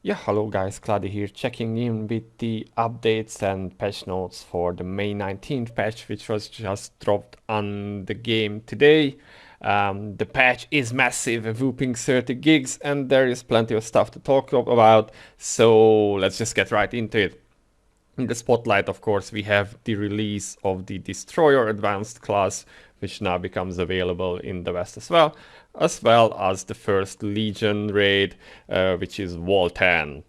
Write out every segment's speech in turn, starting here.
Yeah, hello guys, Cloudie here, checking in with the updates and patch notes for the May 19th patch, which was just dropped on the game today. The patch is massive, a whooping 30 gigs, and there is plenty of stuff to talk about, so let's just get right into it. In the spotlight, of course, we have the release of the Destroyer Advanced class, which now becomes available in the West as well as the first Legion raid, which is Valtan.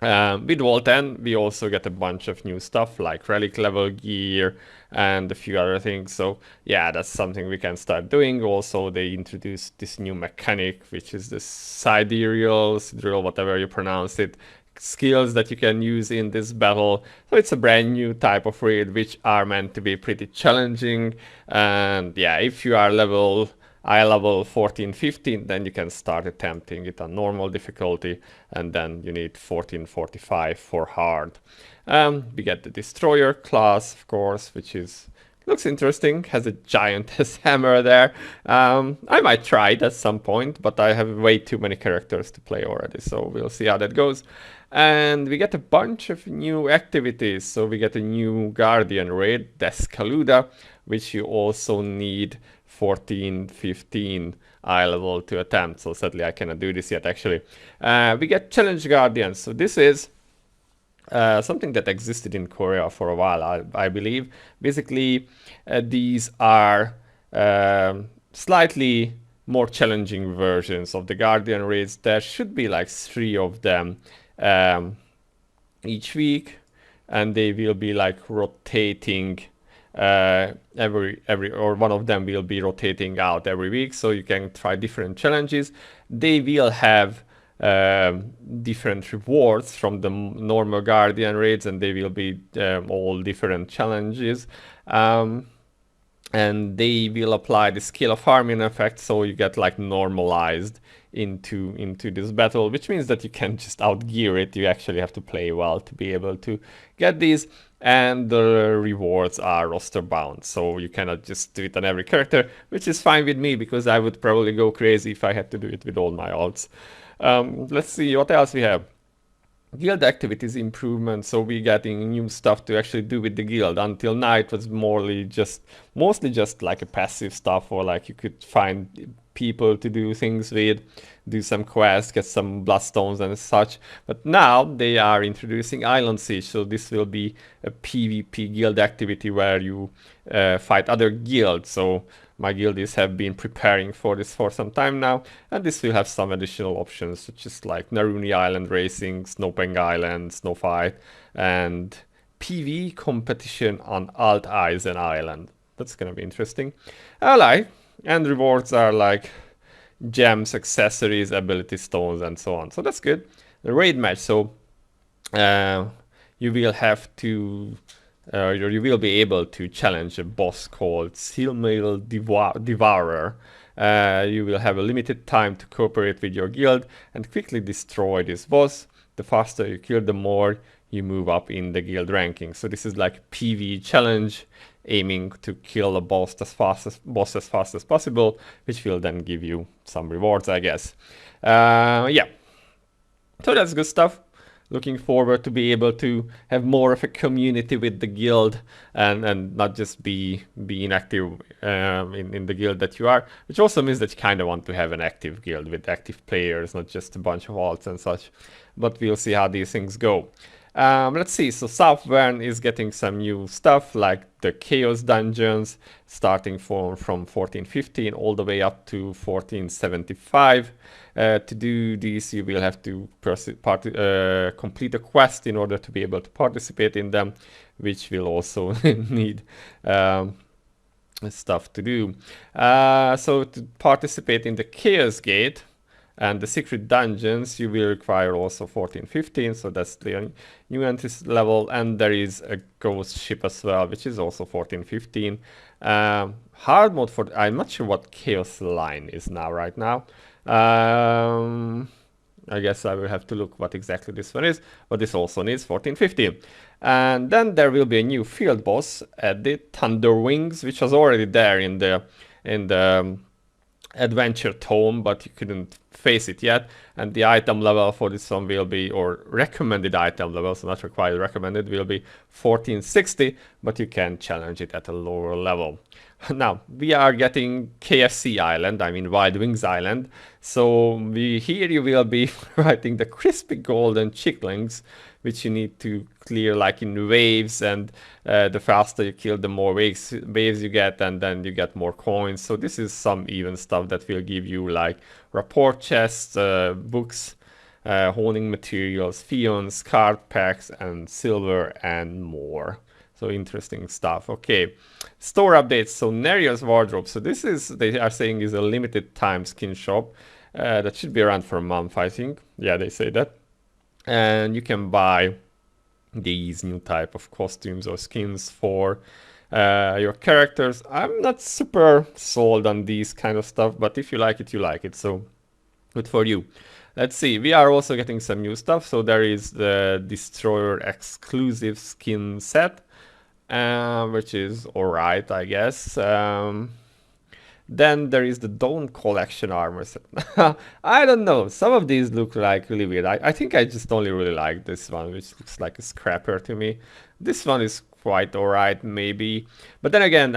With Valtan, we also get a bunch of new stuff like relic level gear and a few other things. So yeah, that's something we can start doing. Also, they introduced this new mechanic, which is the sidereal, whatever you pronounce it, skills that you can use in this battle. So it's a brand new type of raid which are meant to be pretty challenging. And yeah, if you are level 14, 15, then you can start attempting it on normal difficulty, and then you need 14, 45 for hard. We get the Destroyer class, of course, which looks interesting, has a giant hammer there. I might try it at some point, but I have way too many characters to play already, so we'll see how that goes. And we get a bunch of new activities. So we get a new Guardian raid, Descaluda, which you also need 14, 15 eye level to attempt. So sadly I cannot do this yet actually. We get Challenge Guardians. So this is something that existed in Korea for a while, I believe. Basically, these are slightly more challenging versions of the Guardian raids. There should be like 3 of them each week, and they will be like rotating or one of them will be rotating out every week, so you can try different challenges. They will have different rewards from the normal Guardian raids, and they will be all different challenges. And they will apply the skill of farming effect, so you get like normalized into this battle, which means that you can just outgear it. You actually have to play well to be able to get these, and the rewards are roster bound, so you cannot just do it on every character, which is fine with me because I would probably go crazy if I had to do it with all my alts. Let's see what else we have. Guild activities improvement, so we're getting new stuff to actually do with the guild. Until now it was mostly just like a passive stuff, or like you could find people to do things with, do some quests, get some bloodstones and such. But now they are introducing Island Siege, so this will be a PvP guild activity where you fight other guilds. So my guildies have been preparing for this for some time now, and this will have some additional options, such as like Naruni Island Racing, Snowpeng Island, Snowfight, and PvE competition on Alt Eisen Island. That's gonna be interesting. And rewards are like gems, accessories, ability stones, and so on. So that's good. The raid match, so you will have to you will be able to challenge a boss called Silmail Devourer. You will have a limited time to cooperate with your guild and quickly destroy this boss. The faster you kill, the more you move up in the guild ranking. So this is like a PvE challenge, aiming to kill a boss as fast as possible, which will then give you some rewards, I guess. Yeah, so that's good stuff. Looking forward to be able to have more of a community with the guild, and not just be inactive in the guild that you are, which also means that you kind of want to have an active guild with active players, not just a bunch of alts and such. But we'll see how these things go. Let's see, so Southern is getting some new stuff like the Chaos Dungeons, starting from 1415 all the way up to 1475. To do this, you will have to complete a quest in order to be able to participate in them, which will also need stuff to do. So to participate in the Chaos Gate and the secret dungeons, you will require also 1415, so that's the new entry level. And there is a ghost ship as well, which is also 1415. Hard mode for I'm not sure what Chaos Line is now right now. I guess I will have to look what exactly this one is, but this also needs 1415. And then there will be a new field boss at the Thunder Wings, which was already there in the Adventure Tome, but you couldn't face it yet. And the item level for this one will be, or recommended item level, so not required, recommended, will be 1460, but you can challenge it at a lower level. Now, we are getting KFC Island, I mean Wild Wings Island. So here you will be writing the crispy golden chicklings, which you need to clear like in waves, and the faster you kill, the more waves you get, and then you get more coins. So this is some even stuff that will give you like rapport chests, books, honing materials, fions, card packs, and silver, and more. So interesting stuff. Okay, store updates. So Neria's wardrobe. So this is, they are saying, is a limited time skin shop that should be around for a month, I think. Yeah, they say that. And you can buy these new type of costumes or skins for your characters. I'm not super sold on these kind of stuff, but if you like it, you like it. So good for you. Let's see, we are also getting some new stuff. So there is the Destroyer exclusive skin set, which is alright, I guess. Then there is the Dawn Collection armor set. I don't know, some of these look like really weird. I think I just only really like this one, which looks like a scrapper to me. This one is quite alright, maybe. But then again,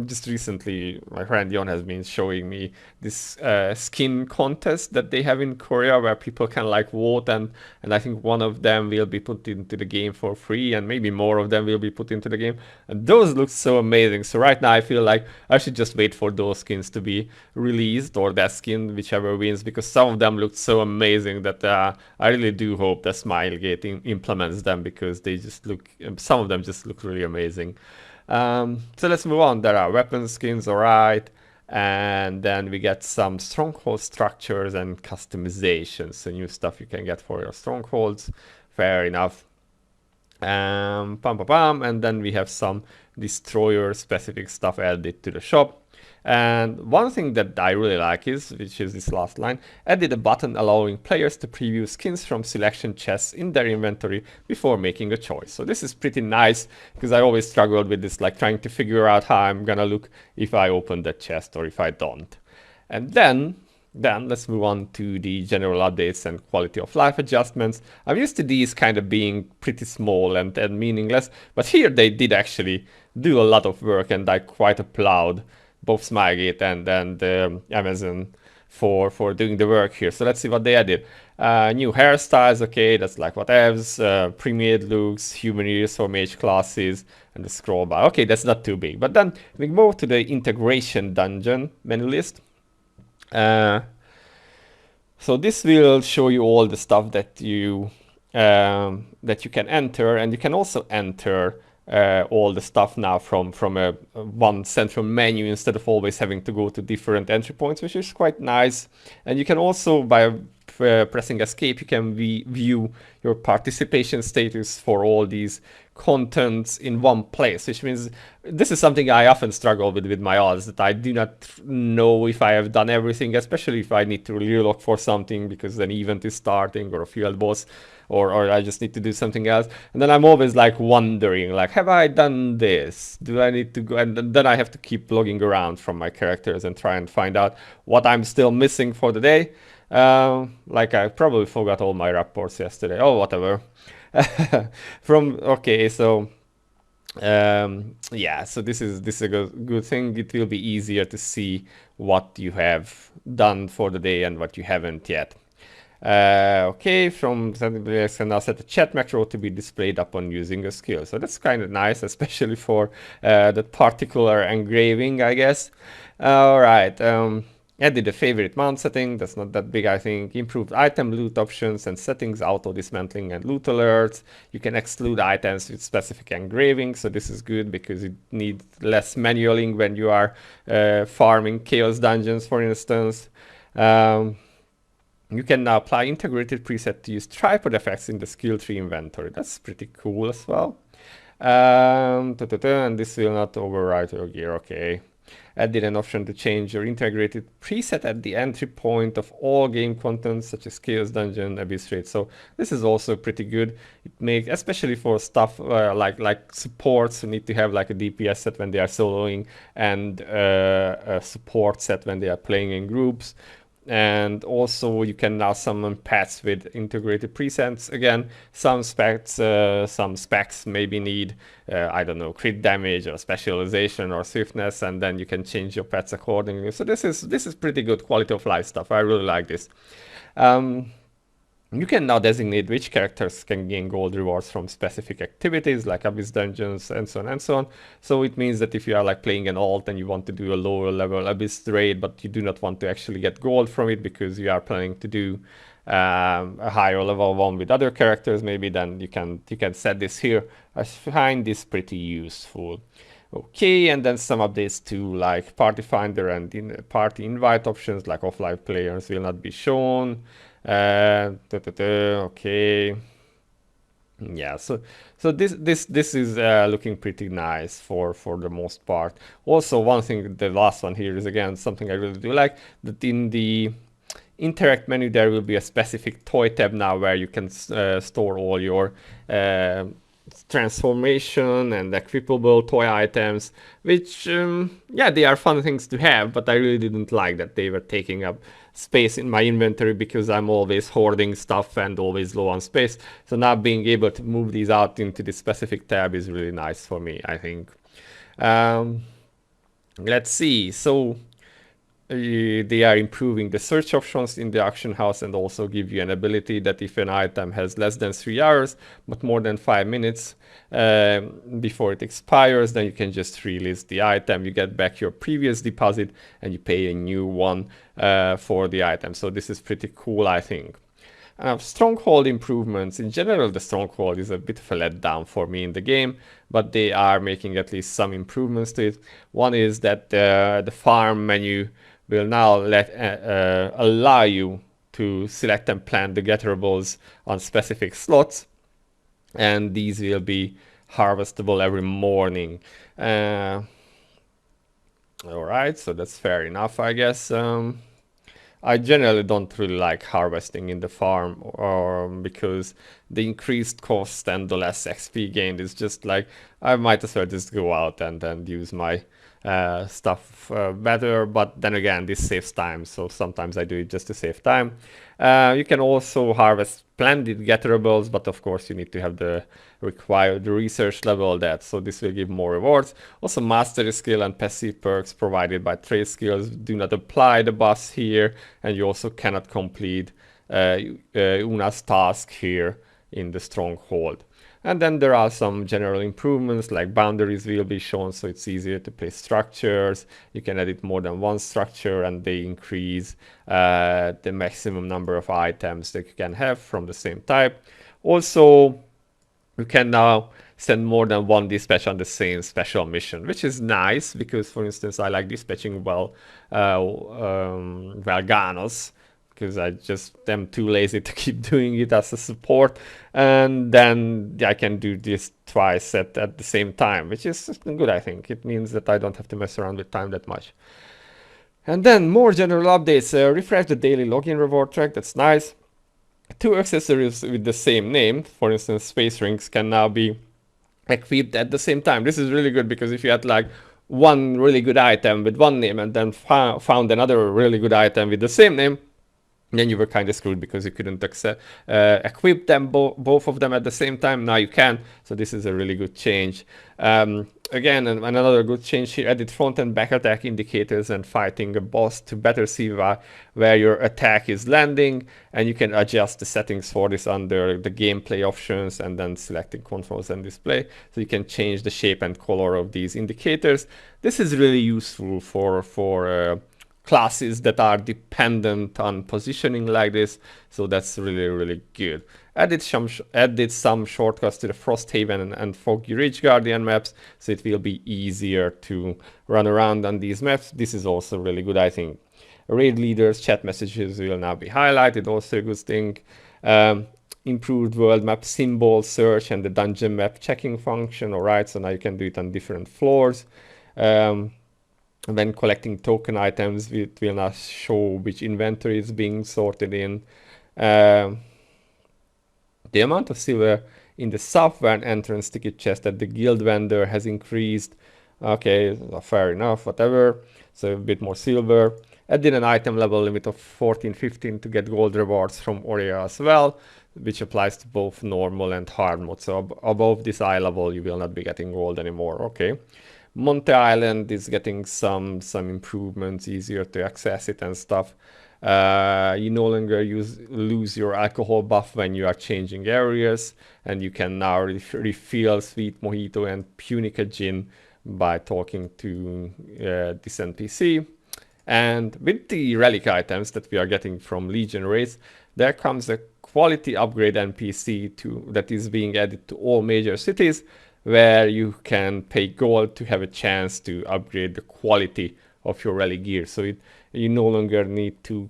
just recently, my friend Jon has been showing me this skin contest that they have in Korea, where people can like vote, and I think one of them will be put into the game for free, and maybe more of them will be put into the game. And those look so amazing. So right now I feel like I should just wait for those skins to be released, or that skin, whichever wins, because some of them look so amazing that I really do hope that Smilegate implements them, because they just look, some of them just look really amazing. So let's move on. There are weapon skins, alright, and then we get some stronghold structures and customizations, so new stuff you can get for your strongholds. Fair enough. And then we have some destroyer specific stuff added to the shop. And one thing that I really like is, which is this last line, added a button allowing players to preview skins from selection chests in their inventory before making a choice. So this is pretty nice, because I always struggled with this, like trying to figure out how I'm gonna look if I open the chest or if I don't. And then let's move on to the general updates and quality of life adjustments. I'm used to these kind of being pretty small and meaningless, but here they did actually do a lot of work, and I quite applaud both Smilegate and Amazon for doing the work here. So let's see what they added. New hairstyles, okay, that's like whatevs. Pre-made looks, human ears for mage classes, and the scroll bar. Okay, that's not too big. But then we move to the integration dungeon menu list. So this will show you all the stuff that you can enter, and you can also enter all the stuff now from one central menu, instead of always having to go to different entry points, which is quite nice. And you can also, by pressing escape, you can view your participation status for all these contents in one place, which means this is something I often struggle with my odds, that I do not know if I have done everything, especially if I need to relook for something because an event is starting, or a field boss, or I just need to do something else. And then I'm always like wondering, like, have I done this? Do I need to go? And then I have to keep logging around from my characters and try and find out what I'm still missing for the day. Like I probably forgot all my reports yesterday. Oh, whatever. Okay, so yeah, so this is a good thing. It will be easier to see what you have done for the day and what you haven't yet. Okay, from players can now set a chat macro to be displayed upon using a skill. So that's kind of nice, especially for that particular engraving, I guess. All right. Added a favorite mount setting, that's not that big, I think. Improved item loot options and settings, auto dismantling and loot alerts. You can exclude items with specific engraving, so this is good because you need less manualing when you are farming chaos dungeons, for instance. You can now apply integrated preset to use tripod effects in the skill tree inventory. That's pretty cool as well. And this will not overwrite your gear, okay. Added an option to change your integrated preset at the entry point of all game contents, such as Chaos Dungeon, Abyss Raid. So this is also pretty good. It makes, especially for stuff like supports who need to have like a DPS set when they are soloing, and a support set when they are playing in groups. and also you can now summon pets with integrated presets. Again, some specs maybe need I don't know, crit damage or specialization or swiftness, and then you can change your pets accordingly. So this is pretty good quality of life stuff. I really like this. You can now designate which characters can gain gold rewards from specific activities like Abyss Dungeons and so on and so on. So it means that if you are like playing an alt and you want to do a lower level Abyss raid, but you do not want to actually get gold from it because you are planning to do a higher level one with other characters, maybe, then you can set this here. I find this pretty useful. Okay, and then some updates to like party finder and party invite options, like offline players will not be shown. Okay, yeah, so this is looking pretty nice for the most part. Also, one thing, the last one here is again something I really do like, that in the interact menu there will be a specific toy tab now where you can store all your transformation and equipable toy items, which yeah, they are fun things to have, but I really didn't like that they were taking up space in my inventory because I'm always hoarding stuff and always low on space. So now being able to move these out into this specific tab is really nice for me, I think. Let's see, so they are improving the search options in the auction house and also give you an ability that if an item has less than 3 hours but more than 5 minutes before it expires, then you can just release the item, you get back your previous deposit and you pay a new one for the item. So this is pretty cool, I think. Stronghold improvements. In general, the Stronghold is a bit of a letdown for me in the game, but they are making at least some improvements to it. One is that the farm menu will now allow you to select and plant the getterables on specific slots, and these will be harvestable every morning. Alright, so that's fair enough, I guess. I generally don't really like harvesting in the farm, because the increased cost and the less XP gained is just like, I might as well just go out and use my stuff better, but then again, this saves time, so sometimes I do it just to save time. You can also harvest splendid getterables, but of course you need to have the required research level that, so this will give more rewards. Also, mastery skill and passive perks provided by trade skills do not apply the boss here, and you also cannot complete Una's task here in the Stronghold. And then there are some general improvements, like boundaries will be shown, so it's easier to place structures. You can edit more than one structure, and they increase the maximum number of items that you can have from the same type. Also, you can now send more than one dispatch on the same special mission, which is nice because, for instance, I like dispatching Valganos, because I just am too lazy to keep doing it as a support, and then I can do this twice at the same time, which is good, I think. It means that I don't have to mess around with time that much. And then more general updates. Refresh the daily login reward track, that's nice. 2 accessories with the same name, for instance space rings, can now be equipped at the same time. This is really good because if you had like one really good item with one name and then found another really good item with the same name, then you were kind of screwed because you couldn't equip them both of them at the same time. Now you can, so this is a really good change. Again, another good change here, edit front and back attack indicators and fighting a boss to better see where your attack is landing, and you can adjust the settings for this under the gameplay options and then selecting controls and display, so you can change the shape and color of these indicators. This is really useful for classes that are dependent on positioning like this, so that's really good. Added some shortcuts to the Frosthaven and Foggy Ridge Guardian maps, so it will be easier to run around on these maps. This is also really good, I think. Raid leaders chat messages will now be highlighted, also a good thing. Improved world map symbol search and the dungeon map checking function. Alright, so now you can do it on different floors. When collecting token items, it will now show which inventory is being sorted in. The amount of silver in the southbound entrance ticket chest at the guild vendor has increased. Okay, fair enough, whatever. so a bit more silver. Added an item level limit of 14, 15 to get gold rewards from Aurea as well, which applies to both normal and hard mode. So above this eye level, you will not be getting gold anymore. Okay. Monte Island is getting some improvements, easier to access it and stuff. You no longer lose your alcohol buff when you are changing areas, and you can now refill Sweet Mojito and Punica Gin by talking to this NPC. And with the relic items that we are getting from Legion race, there comes a quality upgrade NPC that is being added to all major cities, where you can pay gold to have a chance to upgrade the quality of your relic gear. So you no longer need to...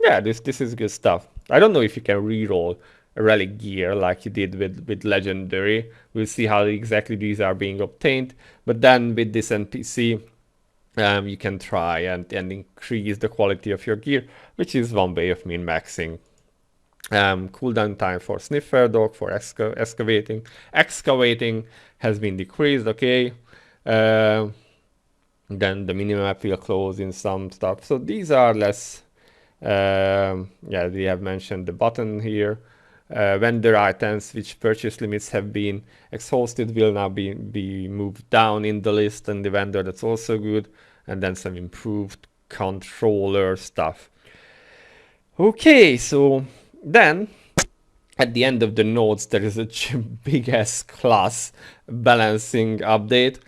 Yeah, this is good stuff. I don't know if you can reroll a relic gear like you did with Legendary. We'll see how exactly these are being obtained. But then with this NPC, you can try and increase the quality of your gear, which is one way of min-maxing. Cooldown time for Sniffer Dog, for excavating has been decreased, okay. Then the minimap will close in some stuff. So these are less, yeah, we have mentioned the button here. Vendor items which purchase limits have been exhausted will now be moved down in the list, and the vendor, that's also good. And then some improved controller stuff. Okay, so then at the end of the notes, there is a big ass class balancing update.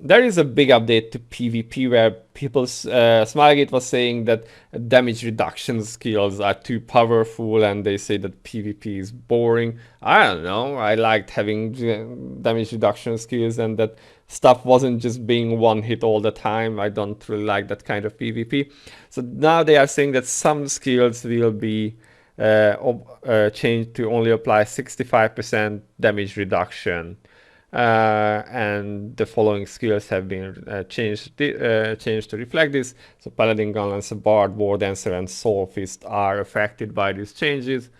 There is a big update to PvP where Smilegate was saying that damage reduction skills are too powerful, and they say that PvP is boring. I don't know, I liked having damage reduction skills, and that stuff wasn't just being one hit all the time. I don't really like that kind of PvP. So now they are saying that some skills will be changed to only apply 65% damage reduction. And the following skills have been changed to reflect this. So Paladin, Gunlancer, Bard, War Dancer, and Soulfist are affected by these changes.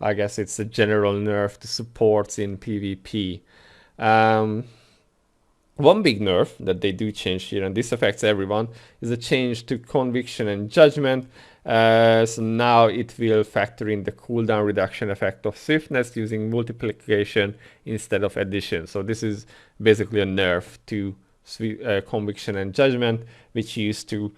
I guess it's a general nerf to supports in PvP. One big nerf that they do change here, and this affects everyone, is a change to Conviction and Judgment. So now it will factor in the cooldown reduction effect of Swiftness using multiplication instead of addition. So this is basically a nerf to Conviction and Judgment, which used to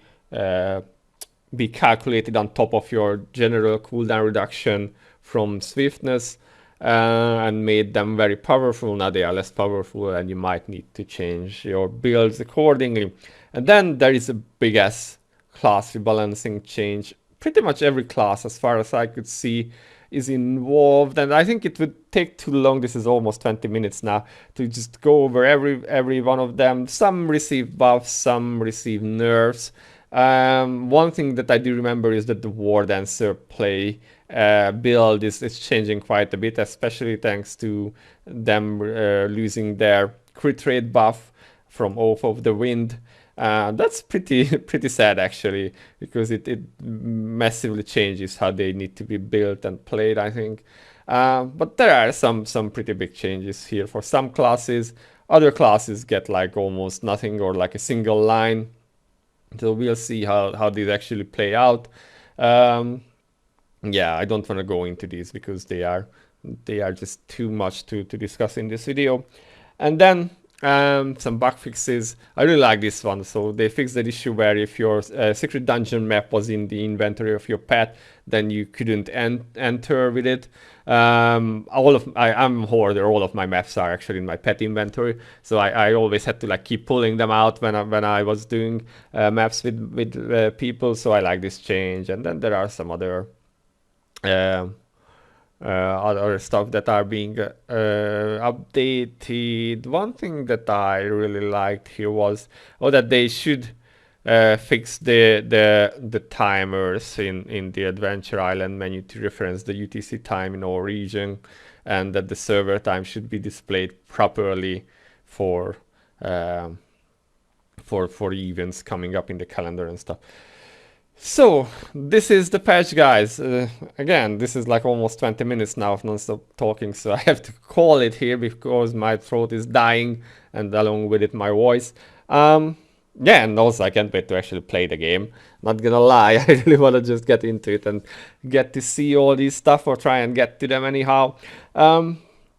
be calculated on top of your general cooldown reduction from Swiftness, and made them very powerful. Now they are less powerful, and you might need to change your builds accordingly. And then there is a big ass class rebalancing change. Pretty much every class, as far as I could see, is involved, and I think it would take too long. This is almost 20 minutes now to just go over every one of them. Some receive buffs, some receive nerfs. One thing that I do remember is that the War Dancer play build is changing quite a bit, especially thanks to them losing their crit rate buff from Oath of the Wind. That's pretty sad actually, because it massively changes how they need to be built and played, I think. But there are some pretty big changes here for some classes. Other classes get like almost nothing, or like a single line. So we'll see how these actually play out. Yeah, I don't want to go into these because they are just too much to discuss in this video. And then some bug fixes. I really like this one. So they fixed that issue where if your secret dungeon map was in the inventory of your pet, then you couldn't enter with it. I'm a hoarder. All of my maps are actually in my pet inventory, so I always had to like keep pulling them out when I was doing maps with people. So I like this change. And then there are some other stuff that are being updated. One thing that I really liked here was that they should fix the timers in the Adventure Island menu to reference the UTC time in our region, and that the server time should be displayed properly for events coming up in the calendar and stuff. So this is the patch, guys. Again, this is like almost 20 minutes now of non-stop talking, so I have to call it here because my throat is dying, and along with it my voice. yeah, and also I can't wait to actually play the game. Not gonna lie, I really wanna just get into it and get to see all these stuff, or try and get to them anyhow.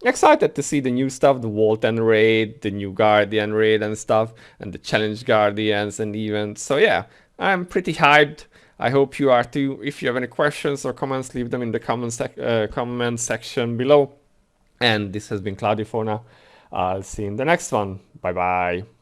Excited to see the new stuff, the Valtan raid, the new Guardian raid and stuff, and the challenge Guardians and events. So yeah, I'm pretty hyped. I hope you are too. If you have any questions or comments, leave them in the comment section below. And this has been Cloudie for now. I'll see you in the next one. Bye bye.